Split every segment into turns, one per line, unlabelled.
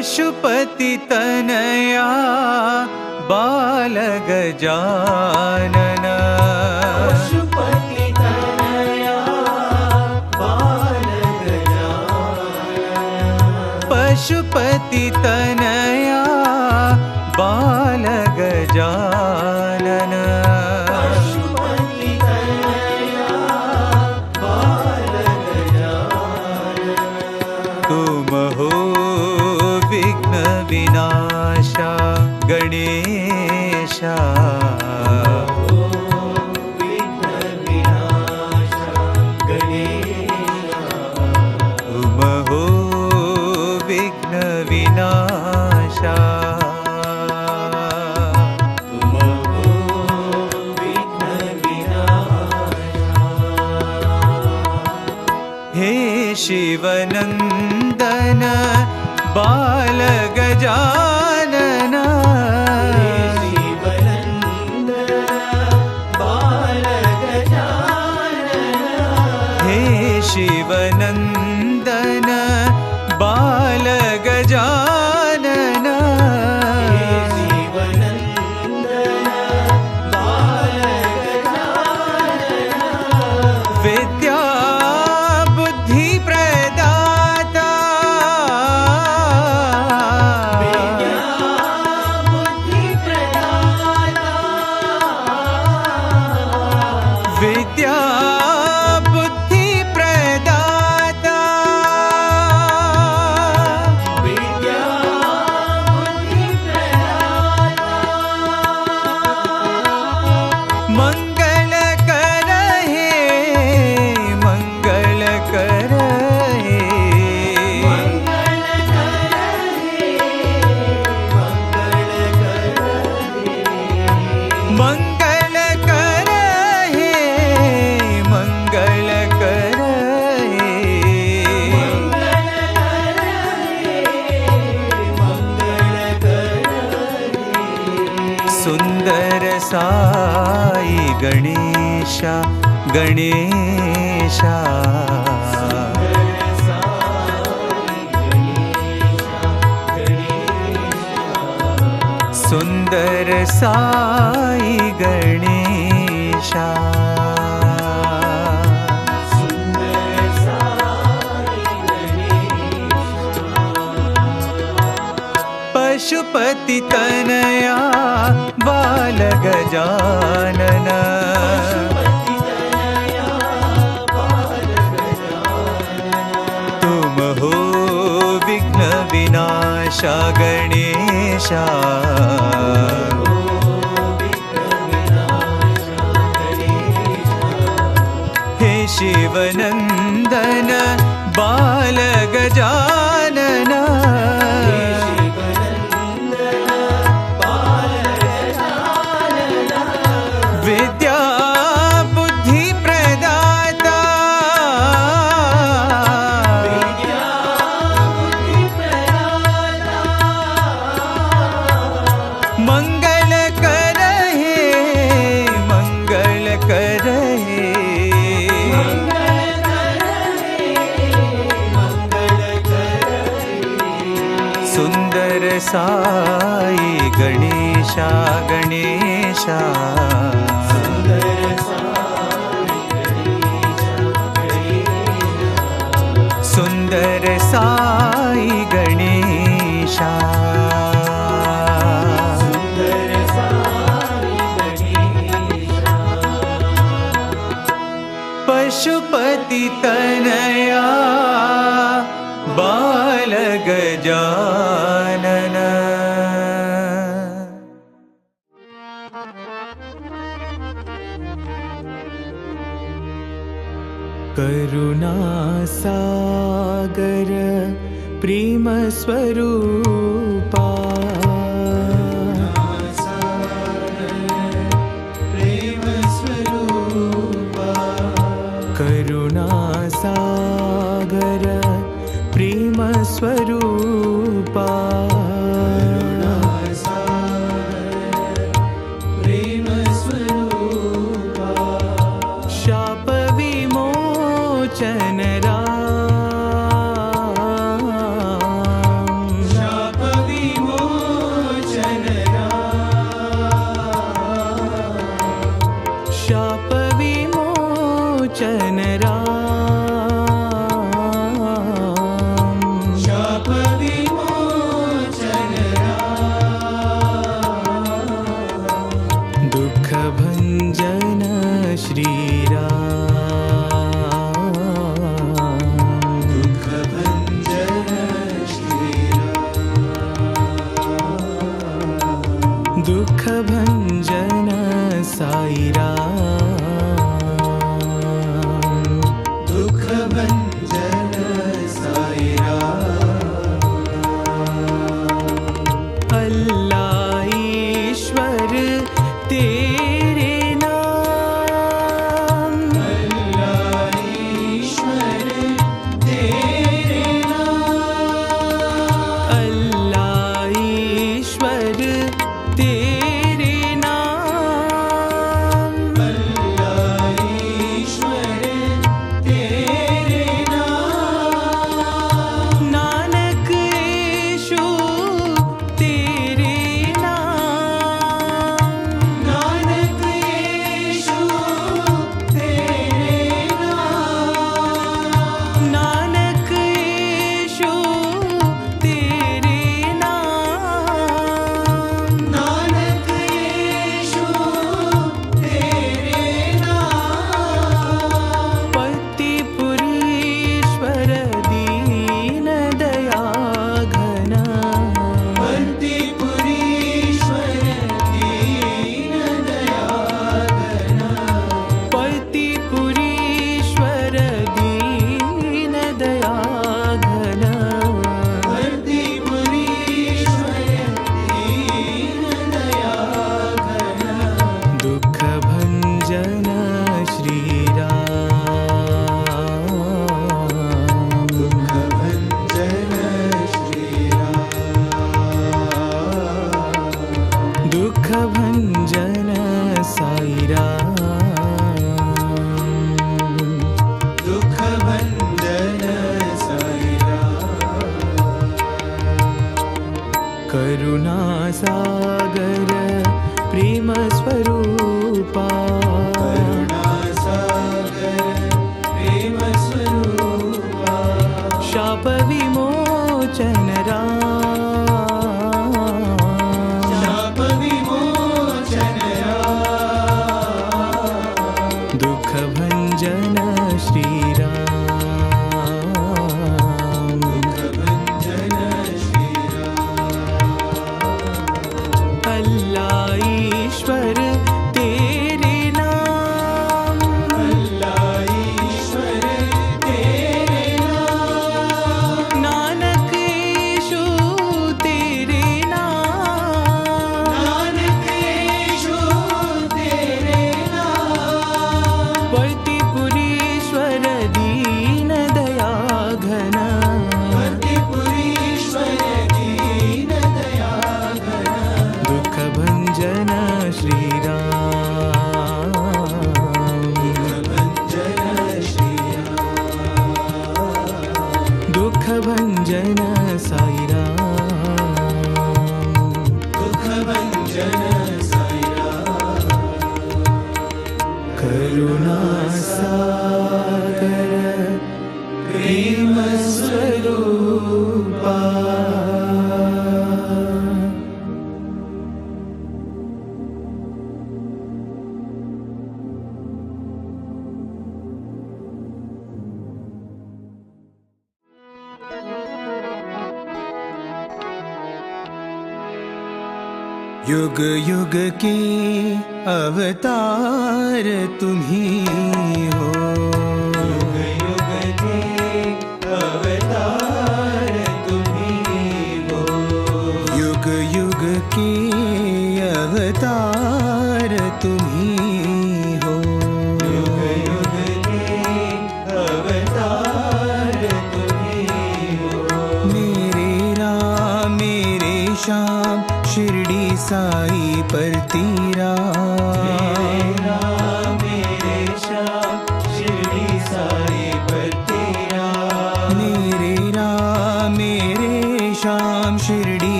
पशुपति तनया बाल गजानन
पशुपति तनया बाल गजानन
पशुपति तनया बाल गजानन
पशुपति तनया बाल गजानन
तुम हो विघ्न विनाशा गणेशा
विघ्न विनाशा गणेशा
तुम हो विघ्न विनाशा
तुम हो विघ्न विनाशा
हे शिवनंदन बाल गजानन हे शिवनंदन बाल गजानन विद्या बुद्धि प्रदाता विद्या बुद्धि प्रदाता मंगल कर हे मंगल कर हे मंगल कर हे मंगल कर हे सुंदर साई गणेशा गणेशा सुंदर साई गणेशा पशुपति तनया बाल गजानन तुम हो विघ्न विनाशा गणेशा हे शिवनंदन बाल गजानन विद्या बुद्धि प्रदाता मंगल कर हे मंगल कर हे सुंदर साई गणेशा गणेशा सुंदर साई गणेशा पशुपति तनया बाल गजानन करुणा सागर प्रेम स्वरूपा करुणा सागर प्रेम स्वरूपा शाप विमोचन राम शाप विमोचन राम,
शाप विमोचन राम,
दुःख भंजन श्री राम,
दुःख भंजन श्री राम,
दुःख भंजन साई राम,
दुःख भंजन साई राम,
अल्लाह ईश्वर तेरे नाम,
अल्लाह ईश्वर तेरे नाम,
अल्लाह ईश्वर तेरे नाम,
अल्लाह ईश्वर तेरे नाम,
नानक यीशु तेरे नाम,
नानक यीशु तेरे नाम,
नानक यीशु तेरे नाम,
नानक यीशु तेरे नाम,
पति पुरीश्वर दीन दया घन,
बंदी पुरीश्वर दीन दया घन,
पति पुरीश्वर दीन दया घन,
बंदी पुरीश्वर दीन दया घन,
दुःख भंजन श्री राम,
दुःख भंजन श्री राम,
दुःख भंजन साई राम,
दुःख भंजन साई राम,
करुणा सागर प्रेम स्वरूपा,
करुणा सागर प्रेम स्वरूपा,
शाप विमोचन राम,
शाप विमोचन राम,
दुःख भंजन श्री राम,
दुःख भंजन श्री राम,
अल्लाह ईश्वर तेरे नाम,
अल्लाह ईश्वर तेरे नाम,
नानक यीशु तेरे नाम,
नानक यीशु तेरे नाम,
पति पुरीश्वर दीन दया घन,
बंदी पुरीश्वर दीन दया घन,
दुःख भंजन श्री राम,
दुःख भंजन श्री राम,
दुःख भंजन साई राम,
दुःख भंजन साई राम,
करुणा सागर प्रेम स्वरूपा, युग युग के अवतार तुम्ही हो,
युग युग के अवतार तुम्ही हो,
युग युग के अवतार तुम्ही हो,
युग युग के अवतार तुम्ही हो,
मेरे राम मेरे श्याम शिरडी साई पर तेरा,
मेरे राम मेरे श्याम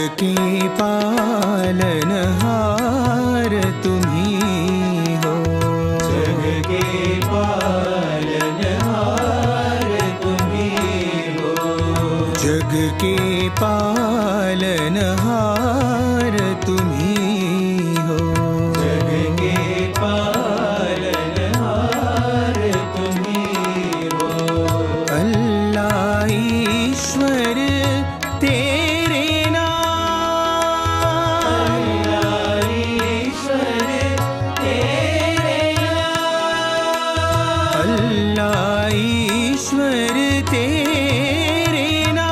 के पालनहार तुम्ही हो।
जग के पालनहार तुम्ही हो।
जग के पालनहार तुम्ही हो।
जग के पालनहार तुम्ही हो।
अल्लाह ईश्वर तेरे नाम।
अल्लाह ईश्वर तेरे नाम।
अल्लाह ईश्वर तेरे नाम।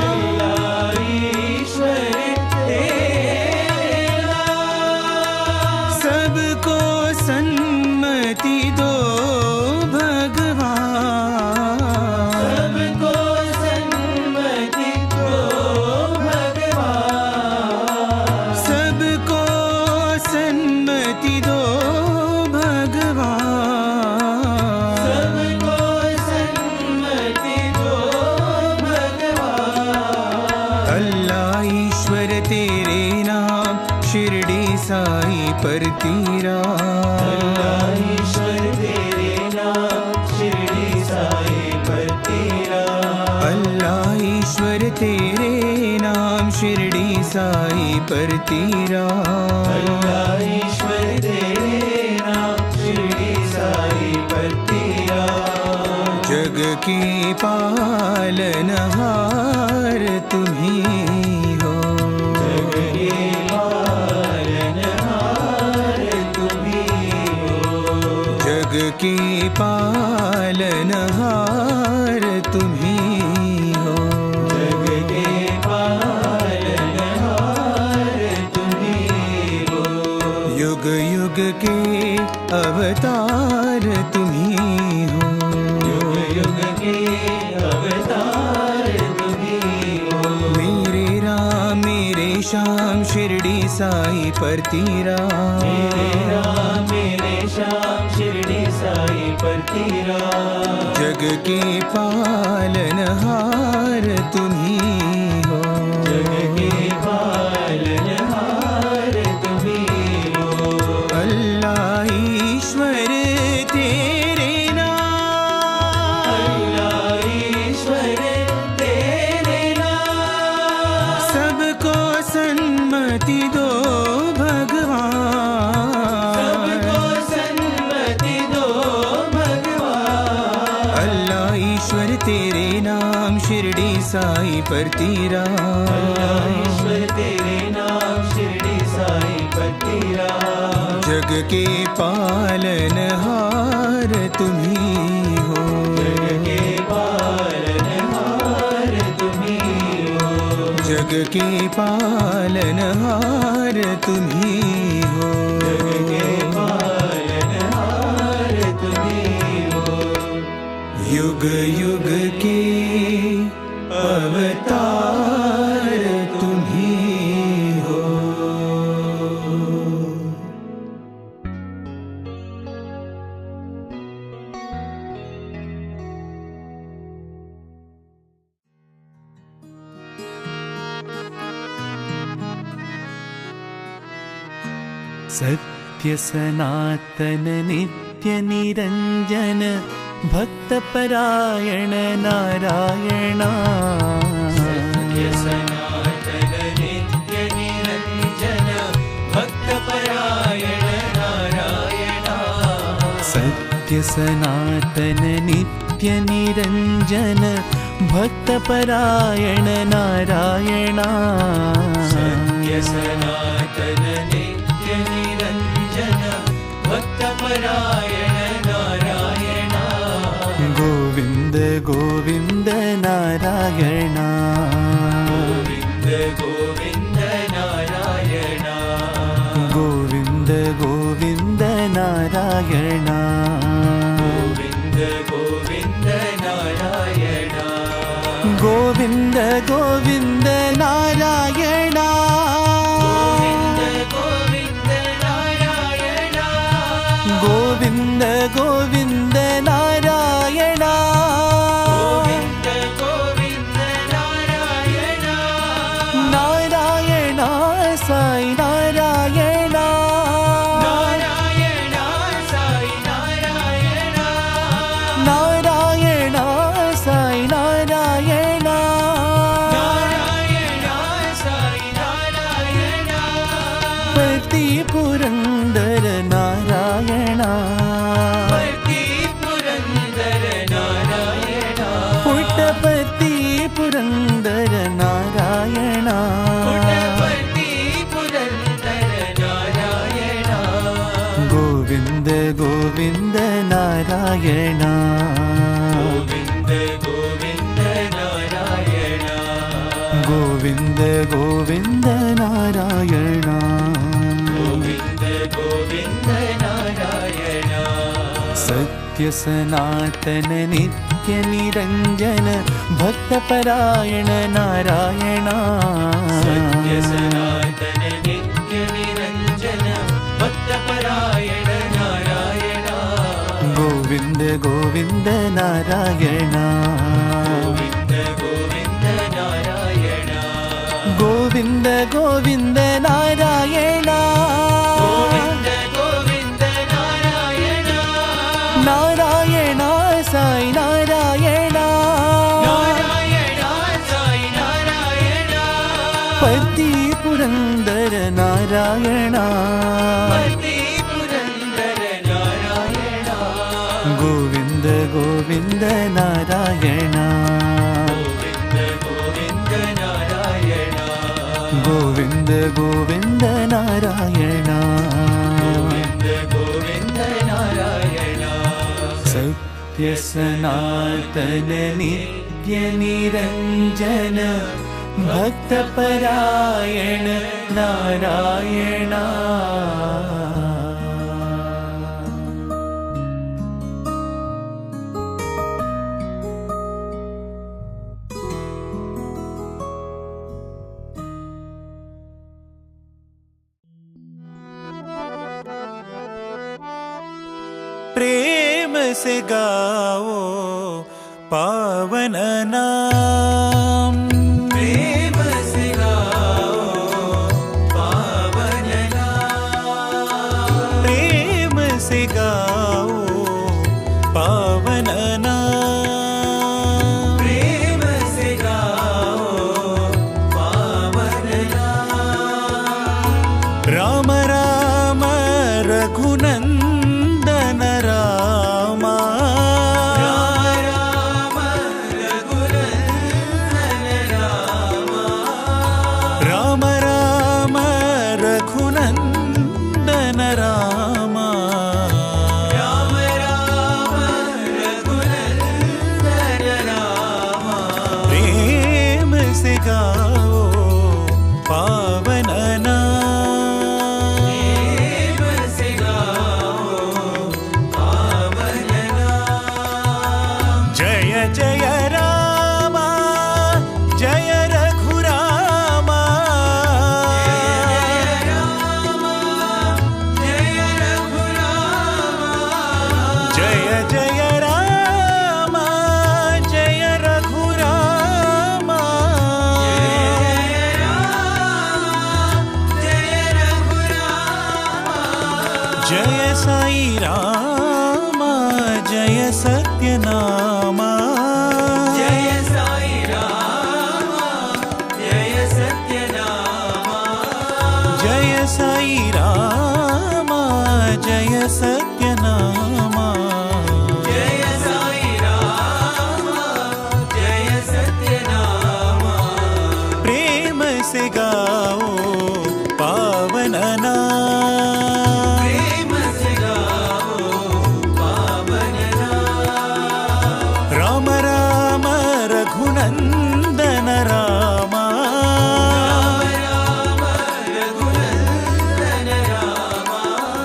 अल्लाह ईश्वर तेरे नाम।
सबको सन्मति दो भगवान।
सबको सन्मति दो भगवान।
सबको सन्मति दो भगवान।
सबको सन्मति दो भगवान।
अल्लाह ईश्वर तेरे नाम शिरडी साई पर तेरा।
अल्लाह ईश्वर तेरे नाम शिरडी साई पर तेरा।
अल्लाह ईश्वर तेरे नाम शिरडी साई पर तेरा।
अल्लाह ईश्वर तेरे नाम शिरडी साई पर तेरा।
जग के पालनहार तुम्ही हो।
जग के पालनहार तुम्ही हो।
जग के पालनहार तुम्ही हो।
जग के पालनहार तुम्ही हो।
युग युग के अवतार तुम्ही हो।
युग युग के अवतार तुम्ही हो।
मेरे राम मेरे श्याम शिरडी साई पर तेरा।
मेरे राम मेरे श्याम शिरडी साई पर तेरा।
जग के पालनहार तुम्ही हो।
जग के पालनहार तुम्ही हो।
अल्लाह ईश्वर तेरे नाम।
अल्लाह ईश्वर तेरे नाम।
सबको सन्मति दो भगवान।
सबको सन्मति दो भगवान।
अल्लाह ईश्वर तेरे नाम शिरडी साई पर तेरा।
अल्लाह ईश्वर तेरे नाम शिरडी साई पर तेरा।
जग के पालनहार तुम्ही हो।
जग के पालनहार तुम्ही हो।
जग के पालनहार तुम्ही हो।
जग के पालनहार तुम्ही हो।
युग युग के अवतार तुम्ही हो।
सत्य सनातन नित्य निरंजन भक्तपरायण नारायणा।
सत्य सनातन नित्य निरंजन भक्तपरायण नारायणा।
सत्य सनातन नित्य निरंजन भक्तपरायण नारायणा।
सत्य सनातन नित्य निरंजन भक्तपरायण नारायणा।
गोविंद गोविंद नारायणा।
गोविंद गोविंद नारायणा।
गोविंद गोविंद नारायणा।
गोविंद गोविंद नारायणा।
गोविंद गोविंद नारायणा।
गोविंद गोविंद नारायणा।
गोविंद गोविंद नारायणा। गोविन्द नारायण
गोविन्द गोविन्द नारायण
सत्य सनातन नित्य निरञ्जन भक्तपरायण नारायण
सत्य सनातन नित्य निरञ्जन भक्तपरायण नारायण
गोविन्द गोविन्द नारायण
गोविन्द गोविन्द नारायण
गोविन्द गोविन्द नारायण
गोविन्द गोविन्द नारायण
नारायण साई नारायण
नारायण साई नारायण
पति पुरन्दर नारायण
पति पुरन्दर नारायण
गोविन्द गोविन्द नारायण
गोविन्द गोविन्द नारायण
गोविन्द गोविन्द नारायण
गोविन्द गोविन्द नारायण
सत्य सनातन नित्य निरञ्जन भक्तपरायण नारायण प्रेम से गाओ पावन नाम
प्रेम से गाओ पावन नाम
प्रेम से गाओ पावन नाम
प्रेम से गाओ पावन नाम
राम राम रघुनन्दन राम
राम रघुनन्दन राम
राम राम रघुनन्दन राम
राम राम रघुनन्दन राम
प्रेम से गाओ पावन नाम
प्रेम से गाओ पावन नाम
जय जय राम जय रघुराम
जय रघुराम
जय जय राम जय रघुराम जय साई राम जय सत्यनाम
जय साई राम जय सत्यनाम
जय साई राम जय सत्यनाम
जय साई राम जय सत्यनाम
प्रेम से गाओ पावन नाम
प्रेम से गाओ पावन नाम
राम राम रघुनन्दन राम
राम रघुनन्दन राम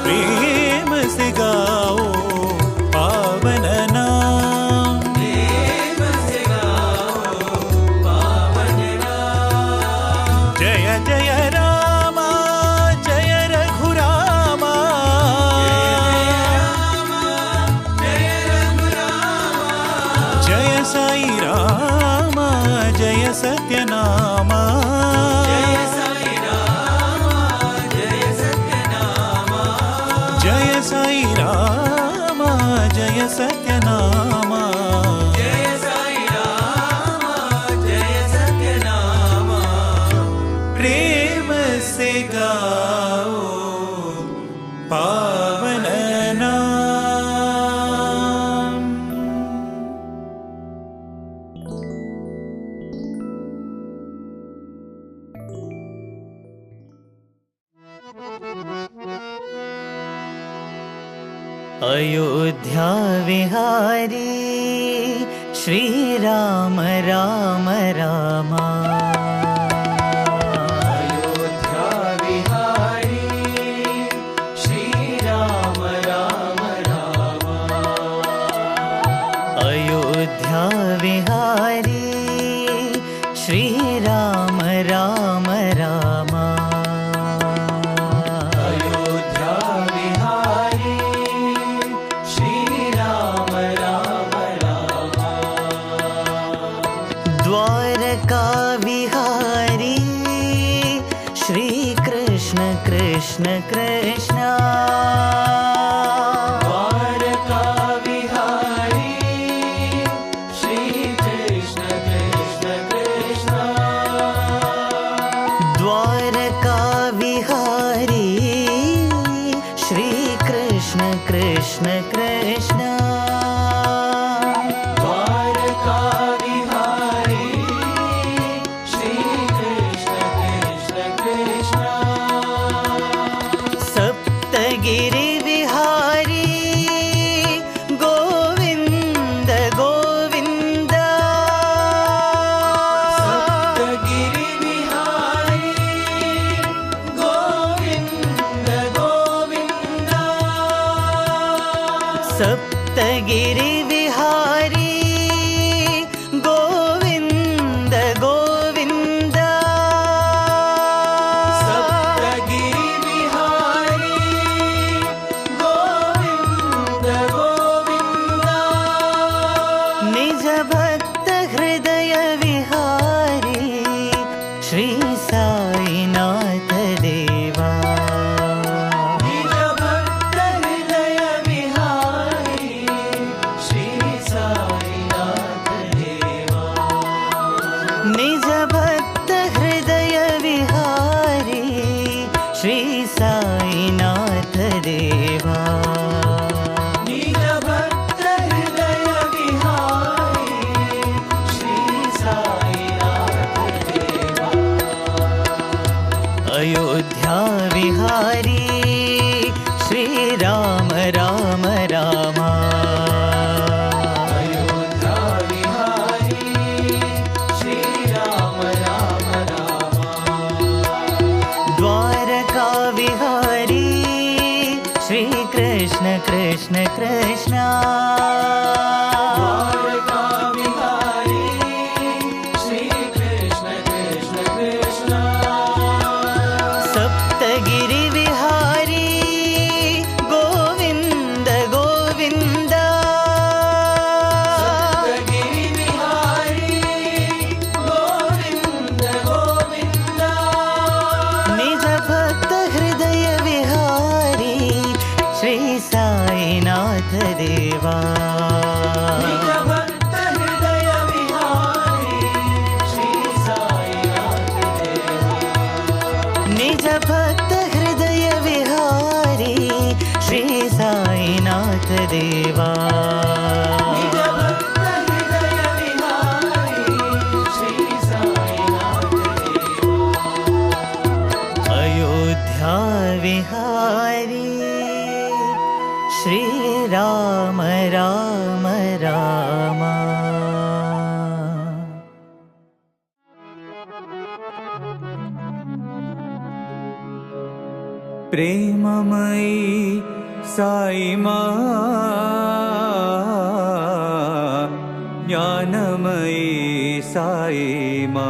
प्रेम से गाओ पावन नाम
प्रेम से गाओ पावन नाम
जय जय राम जय रघुराम
जय रघुराम
जय साई राम जय सत्यनाम
जय साई राम जय सत्यनाम
जय साई राम जय सत्यनाम
जय साई राम जय सत्यनाम
प्रेम से गाओ पावन नाम
अयोध्या विहारी श्री राम राम राम
द्वारका विहारी श्री कृष्ण कृष्ण कृष्ण
द्वारका विहारी श्री कृष्ण कृष्ण कृष्ण
द्वारका विहारी श्री कृष्ण कृष्ण कृष्ण
द्वारका विहारी श्री कृष्ण कृष्ण कृष्ण
सप्तगिरि विहारी गोविंद गोविंद
सप्तगिरि विहारी गोविंद गोविंद
सप्तगिरि विहारी गोविंद गोविंद
सप्तगिरि विहारी गोविंद गोविंद
निज भक्त हृदय विहारी श्री साईनाथ देवा
निज भक्त हृदय विहारी श्री साईनाथ देवा
निज भक्त हृदय विहारी श्री साईनाथ देवा
निज भक्त हृदय विहारी श्री साईनाथ देवा
अयोध्या विहारी श्री राम राम रामा
अयोध्या विहारी श्री राम राम राम
द्वारका विहारी श्री कृष्ण कृष्ण कृष्ण
द्वारका विहारी श्री कृष्ण कृष्ण कृष्ण
सप्तगिरि विहारी गोविंद गोविंद
सप्तगिरि विहारी गोविंद गोविंद
निज भक्त हृदय विहारी श्री साईनाथ देवा
निज भक्त हृदय विहारी श्री साईनाथ देवा
निज भक्त हृदय विहारी श्री साईनाथ देवा
निज भक्त हृदय विहारी श्री साईनाथ देवा
अयोध्या विहारी श्री राम राम राम
प्रेममयी साई माँ ज्ञानमयी साई माँ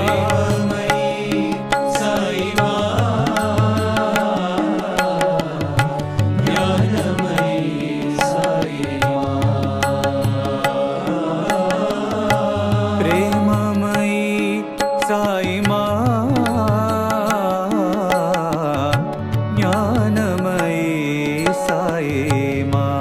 प्रेममयी साई माँ ज्ञानमयी साई माँ
प्रेममयी साई माँ ज्ञानमयी साई माँ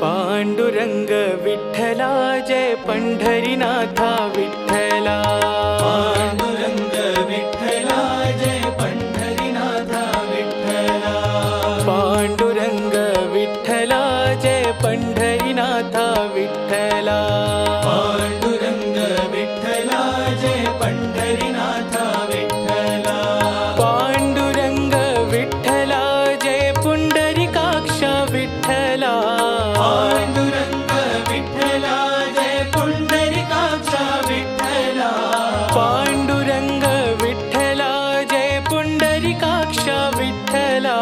पांडुरंग विठ्ठला जय पंढरीनाथा विठ्ठला
पांडुरंग विठ्ठला जय पंढरीनाथा विठ्ठला
पांडुरंग विठ्ठला जय पंढरीनाथा विठ्ठला
पांडुरंग विठ्ठला जय पंढरीनाथा विठ्ठला
पांडुरंग विठ्ठला जय पुंडरीकाक्ष विठ्ठला
पांडुरंग विठ्ठला जय पुंडरीकाक्ष विठ्ठला
पांडुरंग विठ्ठला जय पुंडरीकाक्ष विठ्ठला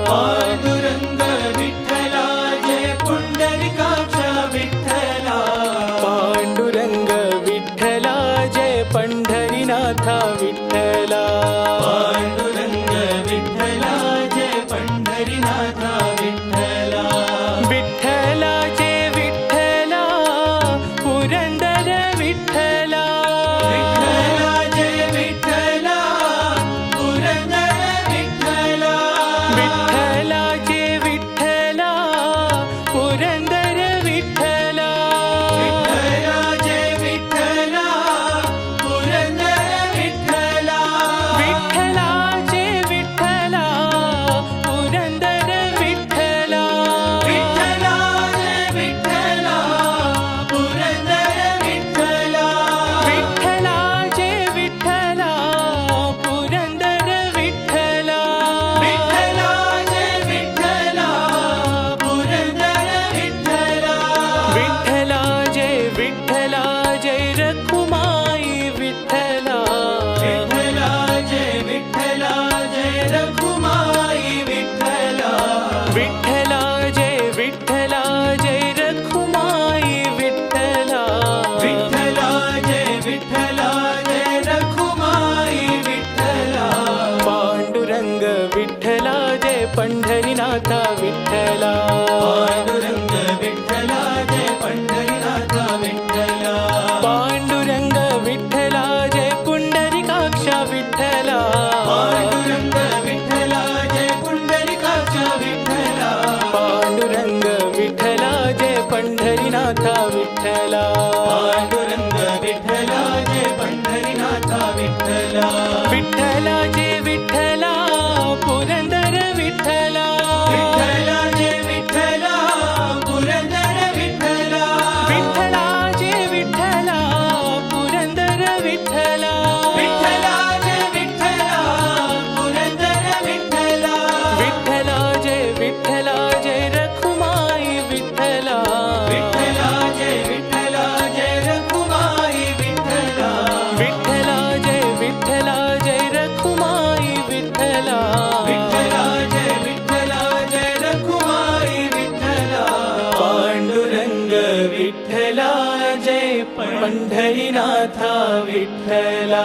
पांडुरंग विठ्ठला जय पुंडरीकाक्ष विठ्ठला
पांडुरंग विठ्ठला जय पंढरीनाथा विठ्ठला
पांडुरंग विठ्ठला जय पंढरीनाथा विठ्ठला
विठ्ठला जय विठ्ठला पुरंदर विठ्ठला
विठ्ठला जय विठ्ठला पुरंदर विठ्ठला
विठ्ठला जय विठ्ठला पुरंदर विठ्ठला
विठ्ठला जय विठ्ठला पुरंदर विठ्ठला
विठ्ठला जय विठ्ठला पुरंदर विठ्ठला
विठ्ठला जय विठ्ठला पुरंदर विठ्ठला
विठ्ठला जय विठ्ठला पुरंदर विठ्ठला
विठ्ठला जय विठ्ठला पुरंदर विठ्ठला
विठ्ठला जय विठ्ठला जय रखुमाई विठ्ठला
विठ्ठला जय विठ्ठला जय रखुमाई विठ्ठला
विठ्ठला जय विठ्ठला जय रखुमाई विठ्ठला
विठ्ठला जय विठ्ठला जय रखुमाई विठ्ठला
पांडुरंग विठ्ठला जय पंढरीनाथा विठ्ठला
पांडुरंग विठ्ठला जय पंढरीनाथा विठ्ठला
पांडुरंग विठ्ठला जय पुंडरीकाक्ष विठ्ठला
पांडुरंग विठ्ठला जय पुंडरीकाक्ष विठ्ठला
पांडुरंग विठ्ठला जय पंढरीनाथा विठ्ठला
पांडुरंग विठ्ठला जय पंढरीनाथा विठ्ठला
विठ्ठला जय विठ्ठला पुरंदर विठ्ठला
विठ्ठला जय विठ्ठला पुरंदर विठ्ठला
विठ्ठला जय विठ्ठला पुरंदर विठ्ठला
विठ्ठला जय विठ्ठला पुरंदर विठ्ठला
विठ्ठला जय विठ्ठला जय रखुमाई विठ्ठला
विठ्ठला जय विठ्ठला जय रखुमाई विठ्ठला
विठ्ठला जय विठ्ठला जय रखुमाई विठ्ठला
विठ्ठला जय विठ्ठला जय रखुमाई विठ्ठला
पांडुरंग विठ्ठला जय पंढरीनाथा विठ्ठला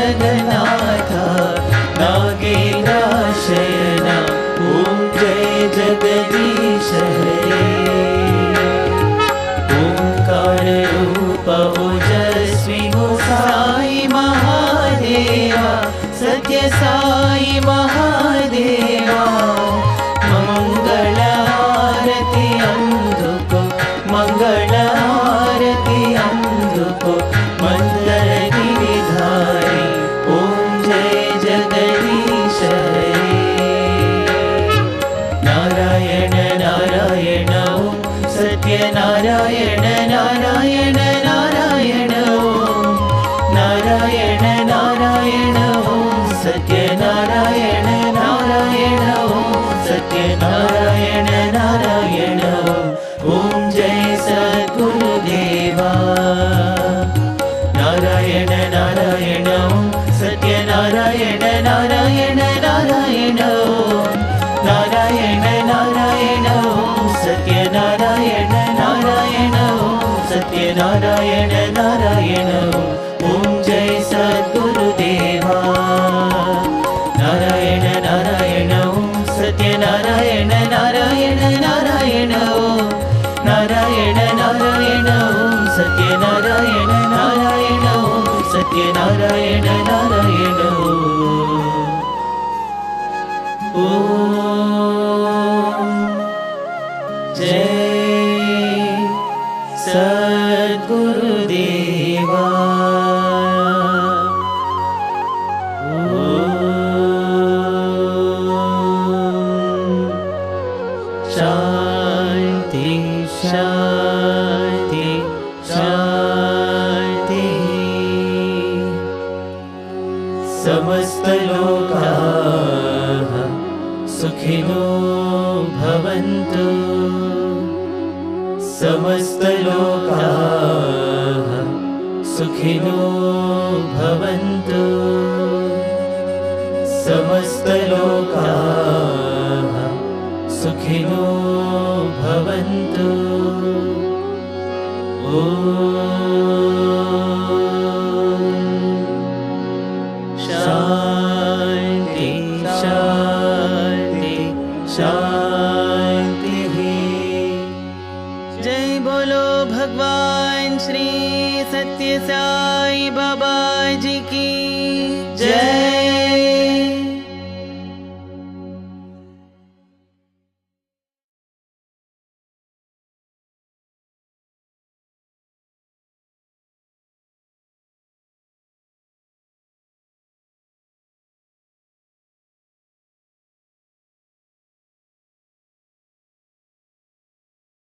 जगन्नाथ नागेन्द्र शयना ओम जय जगदीश हरे ओंकार रूप ओजस्वी हो साई महादेवा सत्य साई महादेवा मंगल आरती अंधुको मंगल आरती अंधुको मंदर गिरिधारी ओम जय जगदीश हरे नारायण नारायण ओम सत्य नारायण नारायण नारायण ओम नारायण नारायण ओम सत्य नारायण नारायण ओम सत्य नारायण नारायण ओम जय सद्गुरुदेवा नारायण नारायण ओम सत्य नारायण नारायण नारायण ओम नारायण नारायण ओम सत्य नारायण नारायण ओम सत्य नारायण नारायण ओम जय सद्गुरुदेवा नारायण नारायण ओम सत्य नारायण नारायण नारायण ओम नारायण नारायण ओम सत्य नारायण नारायण ओम सत्य नारायण नारायण ओम जय सद्गुरुदेवा शांति शांति शांति समस्त लोकाः सुखिनो भवन्तु समस्त लोकाः सुखिनो भवन्तु समस्त लोकाः सुखिनो भवन्तु शांति शांति शांति
जय बोलो भगवान श्री सत्य साई बाबा जी की जय।